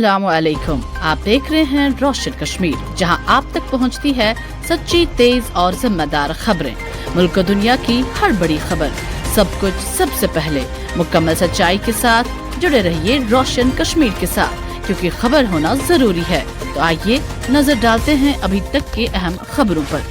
अस्सलामुअलैकुम। आप देख रहे हैं रोशन कश्मीर, जहां आप तक पहुंचती है सच्ची, तेज और जिम्मेदार खबरें। मुल्क और दुनिया की हर बड़ी खबर, सब कुछ सबसे पहले मुकम्मल सच्चाई के साथ जुड़े रहिए रोशन कश्मीर के साथ, क्योंकि खबर होना जरूरी है। तो आइए नजर डालते हैं अभी तक के अहम खबरों पर।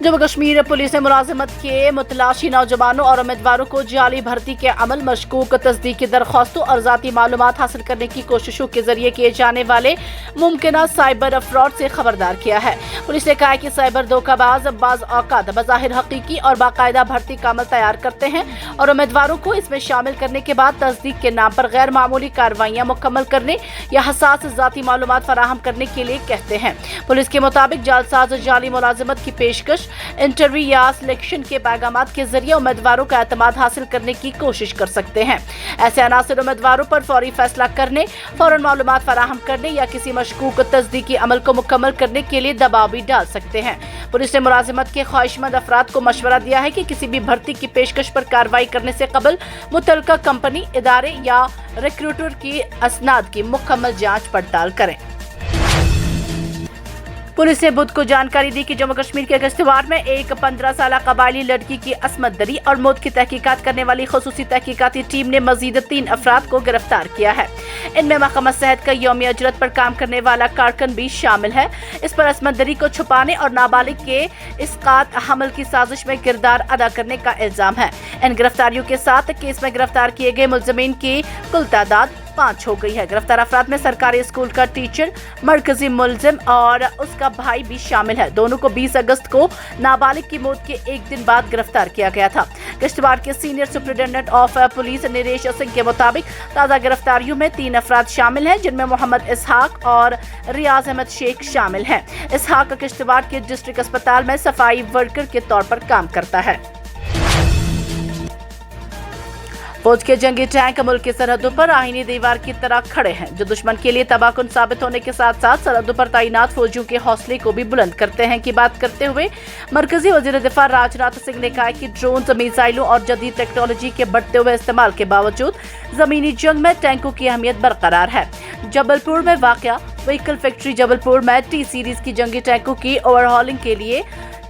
जम्मू कश्मीर पुलिस ने मुलाजिमत के मुतलाशी नौजवानों और उम्मीदवारों को जाली भर्ती के अमल, मशकूक तस्दीकी दरख्वास्तों और जाती मालूमात हासिल करने की कोशिशों के जरिए किए जाने वाले मुमकिना साइबर फ्रॉड से खबरदार किया है। पुलिस ने कहा है कि साइबर धोखाबाज बाज़ औक़ात बज़ाहिर हकीकी और बाकायदा भर्ती का अमल तैयार करते हैं और उम्मीदवारों को इसमें शामिल करने के बाद तस्दीक के नाम पर गैर मामूली कार्रवाइयाँ मुकम्मल करने या हसास जाती मालूमात फराहम करने के लिए कहते हैं। पुलिस के मुताबिक जालसाज जाली मुलाजिमत की पेशकश, इंटरव्यू या सिलेक्शन के पैगामात के जरिए उम्मीदवारों का एतमाद हासिल करने की कोशिश कर सकते हैं। ऐसे अनासिर उम्मीदवारों पर फौरी फैसला करने, फौरन मालूमात फराहम करने या किसी मशकूक तस्दीकी अमल को मुकम्मल करने के लिए दबाव भी डाल सकते हैं। पुलिस ने मुलाजिमत के ख्वाहिशमंद अफराद को मशवरा दिया है कि किसी भी भर्ती की पेशकश पर कार्रवाई करने से कबल मुतल्लिका कंपनी, इदारे या रिक्रूटर की असनाद की मुकम्मल जांच पड़ताल करें। पुलिस ने बुध को जानकारी दी कि जम्मू कश्मीर के किश्तवाड़ में एक 15 साल कबायली लड़की की असमत दरी और मौत की तहकीकात करने वाली खुसूसी तहकीकाती टीम ने मजीद 3 अफराद को गिरफ्तार किया है। इनमें महकमा सेहत का यौमी अजरत पर काम करने वाला कारकुन भी शामिल है। इस पर असमत दरी को छुपाने और नाबालिग के इसकात हमल की साजिश में किरदार अदा करने का इल्जाम है। इन गिरफ्तारियों के साथ केस में गिरफ्तार किए गए मुलजमीन की कुल तादाद 5 हो गई है। गिरफ्तार अफराद में सरकारी स्कूल का टीचर, मरकजी मुलजिम और उसका भाई भी शामिल है। दोनों को 20 अगस्त को नाबालिग की मौत के एक दिन बाद गिरफ्तार किया गया था। किश्तवाड़ के senior superintendent of police Naresh Singh के मुताबिक ताज़ा गिरफ्तारियों में 3 अफराद शामिल हैं, जिनमें मोहम्मद इसहाक और रियाज अहमद शेख शामिल हैं। इसहाक किश्तवाड़ के डिस्ट्रिक्ट अस्पताल में सफाई वर्कर के तौर पर काम करता है। फौज के जंगी टैंक मुल्क की सरहदों पर आईनी दीवार की तरह खड़े हैं, जो दुश्मन के लिए तबाहकुन साबित होने के साथ साथ सरहदों पर तैनात फौजियों के हौसले को भी बुलंद करते हैं की बात करते हुए मरकजी वजीर दिफा राजनाथ सिंह ने कहा कि ड्रोन, मिसाइलों और जदीद टेक्नोलॉजी के बढ़ते हुए इस्तेमाल के बावजूद जमीनी जंग में टैंकों की अहमियत बरकरार है। जबलपुर में वाक़या व्हीकल फैक्ट्री जबलपुर में टी सीरीज की जंगी टैंकों की ओवरहॉलिंग के लिए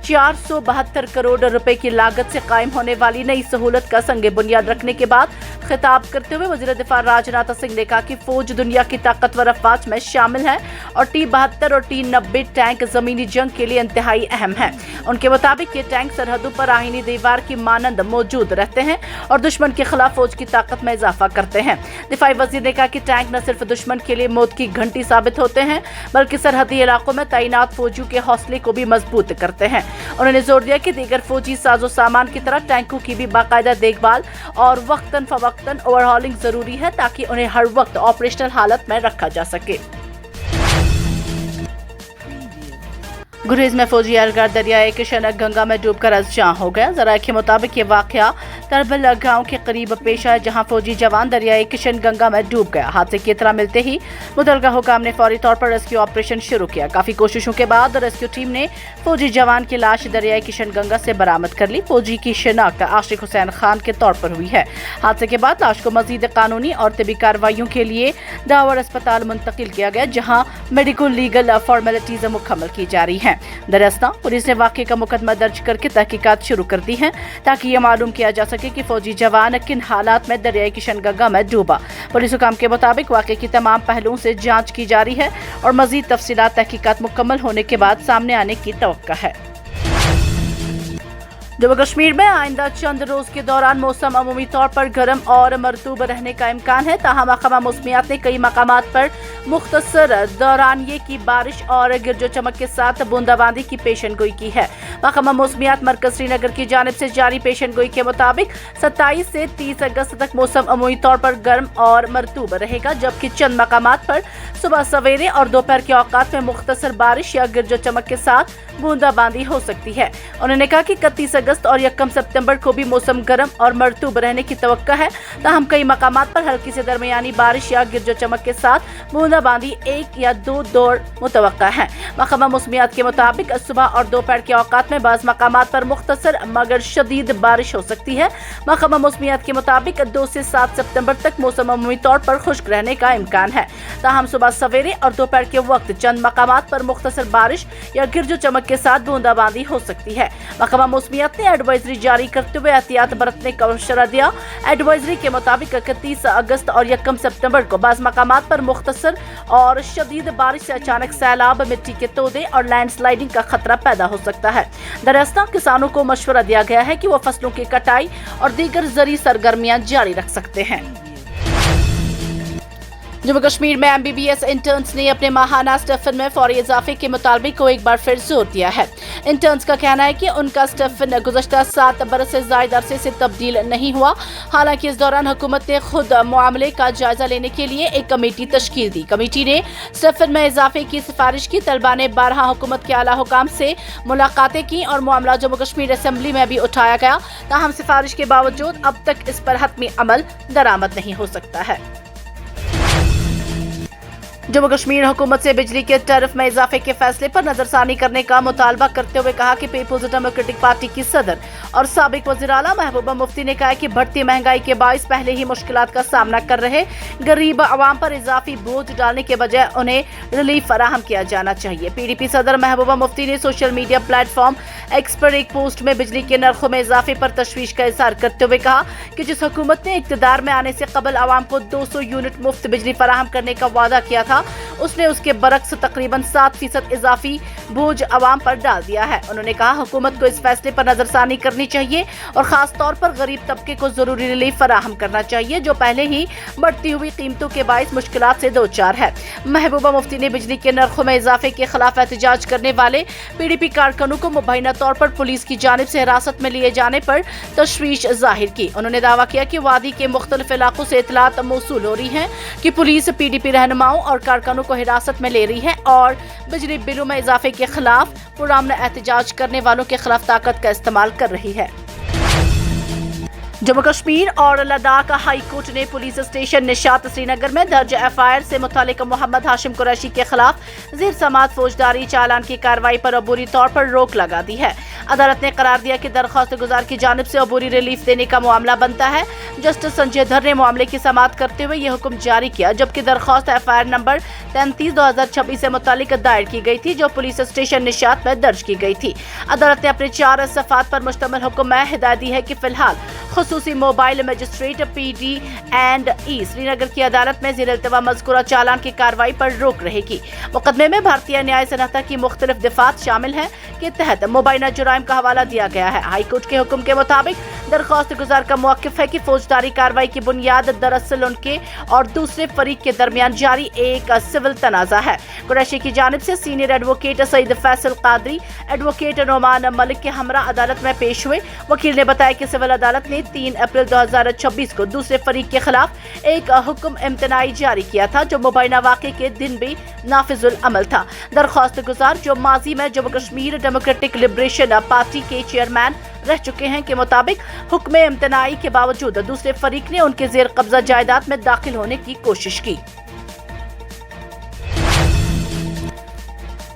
472 करोड़ रुपए की लागत से कायम होने वाली नई सहूलत का संगे बुनियाद रखने के बाद खिताब करते हुए वज़ीर दिफा राजनाथ सिंह ने कहा कि फौज दुनिया की ताकतवर अफवाज में शामिल है और T-72 और T-90 टैंक जमीनी जंग के लिए इंतहाई अहम है। उनके मुताबिक ये टैंक सरहदों पर आईनी दीवार की मानंद मौजूद रहते हैं और दुश्मन के खिलाफ फौज की ताकत में इजाफा करते हैं। दिफाई वजीर ने कहा कि टैंक न सिर्फ दुश्मन के लिए मौत की घंटी साबित होते हैं, बल्कि सरहदी इलाकों में तैनात फौजियों के हौसले को भी मजबूत करते हैं। उन्होंने जोर दिया कि दीगर फौजी साजो सामान की तरह टैंकों की भी बाकायदा देखभाल और वक्तन फवक्तन ओवरहॉलिंग जरूरी है, ताकि उन्हें हर वक्त ऑपरेशनल हालत में रखा जा सके। गुरेज में फौजी एहलकार दरियाए किशन गंगा में डूबकर अज़जां हो गया। ज़राए के मुताबिक ये वाक़या तरबल गांव के करीब पेश आया, जहां फौजी जवान दरियाए किशन गंगा में डूब गया। हादसे की इत्तला मिलते ही मुतलका हुकाम ने फौरी तौर पर रेस्क्यू ऑपरेशन शुरू किया। काफी कोशिशों के बाद रेस्क्यू टीम ने फौजी जवान की लाश दरियाए किशन गंगा से बरामद कर ली। फौजी की शिनाख्त आशिक हुसैन खान के तौर पर हुई है। हादसे के बाद लाश को मजीद कानूनी और तिबी कार्रवाइयों के लिए दावर अस्पताल मुंतकिल किया गया, जहाँ मेडिकल लीगल फॉर्मेलिटीज मुकम्मल की जा रही है। दरअसल पुलिस ने वाक़े का मुकदमा दर्ज करके तहकीकात शुरू कर दी है, ताकि ये मालूम किया जा सके कि फौजी जवान किन हालात में दरियाई किशन गंगा में डूबा। पुलिस हुकाम के मुताबिक वाक़े की तमाम पहलुओं से जांच की जा रही है और मजीद तफसीलात तहकीकात मुकम्मल होने के बाद सामने आने की तवक्का है। जम्मू कश्मीर में आइंदा चंद रोज के दौरान मौसम अमूमी तौर पर गर्म और मरतूब रहने का इम्कान है। ताहम महकमा मौसमियात ने कई मकामात पर मुख्तसर दौरानिये की बारिश और गिरजो चमक के साथ बूंदाबांदी की पेशन गोई की है। महकमा मौसमियात मरकज श्रीनगर की जानिब से जारी पेशन गोई के मुताबिक 27 से 30 अगस्त तक मौसम अमूमी तौर पर गर्म और मरतूब रहेगा, जबकि चंद मकामात पर सुबह सवेरे और दोपहर के औकात में मुख्तसर बारिश या गिरजो चमक के साथ बूंदाबांदी हो सकती है। उन्होंने कहा कि 31 अगस्त और 1 सितंबर को भी मौसम गर्म और मरतूब रहने की तवक्का है। ताहम कई मकामात पर हल्की से दरमियानी बारिश या गिरजो चमक के साथ बूंदाबांदी 1 या 2 दौर मुतवक्का है। महकमा मौसमियात के मुताबिक सुबह और दोपहर के औकात में बाज़ मकामात पर मुख्तसर मगर शदीद बारिश हो सकती है। महकमा मौसमियात के मुताबिक 2 से 7 सितंबर तक मौसम अमूमी तौर पर खुश्क रहने का इम्कान है। ताहम सुबह सवेरे और दोपहर के वक्त चंद मकामात पर मुख्तसर बारिश या गिरजो चमक के साथ बूंदाबांदी हो सकती है। महकमा मौसमियात ने एडवाइजरी जारी करते हुए एहतियात बरतने का मशवरा दिया। एडवाइजरी के मुताबिक 31 अगस्त और 1 सितंबर को बाज़ मकामात पर मुख्तसर और शदीद बारिश से अचानक सैलाब, मिट्टी के तोदे और लैंडस्लाइडिंग का खतरा पैदा हो सकता है। दरअसल किसानों को मशवरा दिया गया है कि वो फसलों की कटाई और दीगर ज़रूरी सरगर्मियां जारी रख सकते हैं। जम्मू कश्मीर में MBBS इंटर्न्स ने अपने माहाना स्टिफिन में फौरी इजाफे के मुतालबे को एक बार फिर जोर दिया है। इंटर्न्स का कहना है कि उनका स्टिफिन गुज़श्ता 7 बरस से ज़ायद अरसे से तब्दील नहीं हुआ। हालांकि इस दौरान हुकूमत ने खुद मामले का जायजा लेने के लिए एक कमेटी तश्कील दी। कमेटी ने स्टिफिन में इजाफे की सिफारिश की। तलबा ने 12 हुकूमत के आला हुकाम से मुलाकातें की और मामला जम्मू कश्मीर असेंबली में भी उठाया गया। ताहम सिफारिश के बावजूद अब तक इस पर हतमी अमल दरामद नहीं हो सकता है। जम्मू कश्मीर हुकूमत से बिजली के टैरिफ में इजाफे के फैसले पर नजरसानी करने का मुतालबा करते हुए कहा कि पीपुल्स डेमोक्रेटिक पार्टी की सदर और साबिक वज़ीर आला महबूबा मुफ्ती ने कहा कि बढ़ती महंगाई के बाइस पहले ही मुश्किलात का सामना कर रहे गरीब आवाम पर इजाफी बोझ डालने के बजाय उन्हें रिलीफ फराहम किया जाना चाहिए। PDP सदर महबूबा मुफ्ती ने सोशल मीडिया प्लेटफॉर्म एक्स पर एक पोस्ट में बिजली के नरखों में इजाफे पर तशवीश का इजहार करते हुए कहा कि जिस हुकूमत ने इक़्तिदार में आने से कबल आवाम को 200 यूनिट मुफ्त बिजली फराहम करने का वादा किया था, उसने उसके बरक्स तकरीबन 7% इजाफी बोझ आवाम पर डाल दिया है। उन्होंने कहा हुकूमत को इस फैसले पर नजरसानी करनी चाहिए और खास तौर पर गरीब तबके को जरूरी रिलीफ फराहम करना चाहिए जो पहले ही बढ़ती हुई कीमतों के बाइस मुश्किलात से दो चार है। महबूबा मुफ्ती ने बिजली के नरखों में इजाफे के खिलाफ एहतजाज करने वाले PDP कारकुनों को मुबैना तौर पर पुलिस की जानिब से हिरासत में लिए जाने पर तशवीश जाहिर की। उन्होंने दावा किया कि वादी के मुख्तलिफ इलाकों से इतलात मौसूल हो रही है कि पुलिस PDP रहनुमाओं और कारकुनों को हिरासत में ले रही है और बिजली बिलों में इजाफे के खिलाफ पुरअमन एहतजाज करने वालों के खिलाफ ताकत का इस्तेमाल कर रही है। जम्मू कश्मीर और लद्दाख हाई कोर्ट ने पुलिस स्टेशन निशात श्रीनगर में दर्ज FIR से मुतालिक मोहम्मद हाशिम कुरैशी के खिलाफ ज़ेर समाअत फौजदारी चालान की कार्रवाई पर अबूरी तौर पर रोक लगा दी है। अदालत ने करार दिया कि दरख्वास्त गुजार की जानिब से अबूरी रिलीफ देने का मामला बनता है। जस्टिस संजय धर ने मामले की समाअत करते हुए यह हुक्म जारी किया, जबकि दरख्वास्त FIR नंबर 33/2026 से मुतालिक दायर की गई थी जो पुलिस स्टेशन निशात में दर्ज की गई थी। अदालत ने अपने 4 सफ़ात पर मुश्तमिल हुक्म में हिदायत दी है कि फिलहाल खुसूसी मोबाइल मजिस्ट्रेट PD&E श्रीनगर की अदालत में ज़ेर इल्तिवा मज़कूरा चालान की कार्रवाई पर रोक रहेगी। मुकदमे में भारतीय न्याय सनहता की मुख्तलिफ दफात शामिल हैं के तहत मुबैना जुराइम का हवाला दिया गया है। हाई कोर्ट के हुक्म के मुताबिक दरख्वास्त गुजार का मौक़िफ़ है कि फौजदारी कार्रवाई की बुनियाद दरअसल उनके और दूसरे फरीक के दरमियान जारी एक सिविल तनाज़ा है। कुरैशी की जानिब से senior advocate Saeed Faisal Qadri advocate Noman Malik के हमरा अदालत में पेश हुए। वकील ने बताया कि सिविल अदालत ने 3 अप्रैल 2026 को दूसरे फरीक के खिलाफ एक हुक्म इम्तनाई जारी किया था जो मुबैना वाक़े के दिन भी नाफिजुल अमल था। दरख्वास्त गुजार जो माजी में Jammu Kashmir democratic liberation party के चेयरमैन रह चुके हैं के मुताबिक हुक्म इम्तनाई के बावजूद दूसरे फरीक ने उनके जेर कब्जा जायदाद में दाखिल होने की कोशिश की।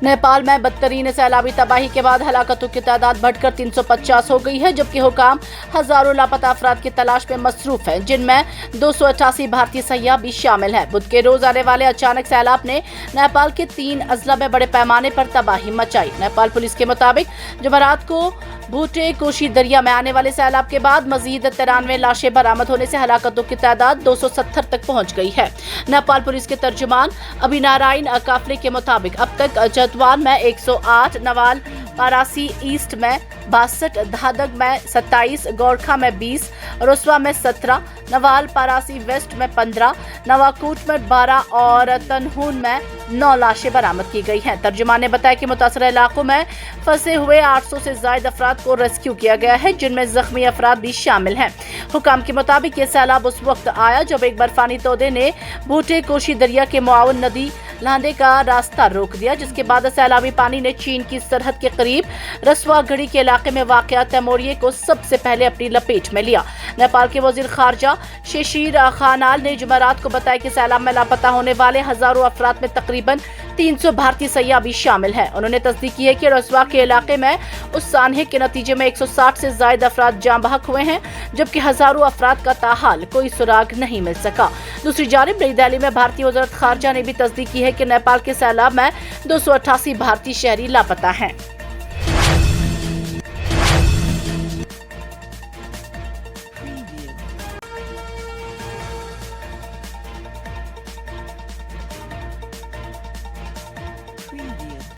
नेपाल में बदतरीन सैलाबी तबाही के बाद हलाकतों की तादाद बढ़कर 350 हो गई है, जबकि हुकाम हजारों लापता अफराद की तलाश में मसरूफ हैं, जिनमें 288 भारतीय सयाह भी शामिल हैं। बुध के रोज आने वाले अचानक सैलाब ने नेपाल के 3 अजला में बड़े पैमाने पर तबाही मचाई। नेपाल पुलिस के मुताबिक जुमेरात को भूटे कोशी दरिया में आने वाले सैलाब के बाद मजीद 93 लाशें बरामद होने से हलाकतों की तादाद 270 तक पहुंच गई है। नेपाल पुलिस के तर्जुमान अभिनारायण काफले के मुताबिक अब तक चतवान में 108, नवाल पारासी ईस्ट में 62, धादग में 27, गोरखा में 20, रुसवा में 17, नवाल पारासी वेस्ट में 15, नवाकोट में 12 और तनहून में 9 लाशें बरामद की गई हैं। तर्जुमान ने बताया कि मुतासरा इलाकों में फंसे हुए 800 से ज्यादा अफराद को रेस्क्यू किया गया है, जिनमें जख्मी अफराद भी शामिल हैं। हुकाम के मुताबिक ये सैलाब उस वक्त आया जब एक बर्फानी तोदे ने भूटे कोशी दरिया के मुआवन नदी लाने का रास्ता रोक दिया, जिसके बाद सैलाबी पानी ने चीन की सरहद के करीब रसवा घड़ी के इलाके में वाक़या तैमूरिये को सबसे पहले अपनी लपेट में लिया। नेपाल के वजीर खारजा शिशिर खानाल ने जुमेरात को बताया कि सैलाब में लापता होने वाले हजारों अफराद में तकरीबन 300 भारतीय सैयाह भी शामिल हैं। उन्होंने तस्दीक की है कि रसवा के इलाके में उस सानहे के नतीजे में 160 से ज्यादा अफराद जाँ बहक हुए हैं, जबकि हजारों अफराद का ताहाल कोई सुराग नहीं मिल सका। दूसरी जानिब नई दिल्ली में भारतीय वज़ारत खारजा ने भी तस्दीक की है कि नेपाल के सैलाब में 288 भारतीय शहरी लापता हैं।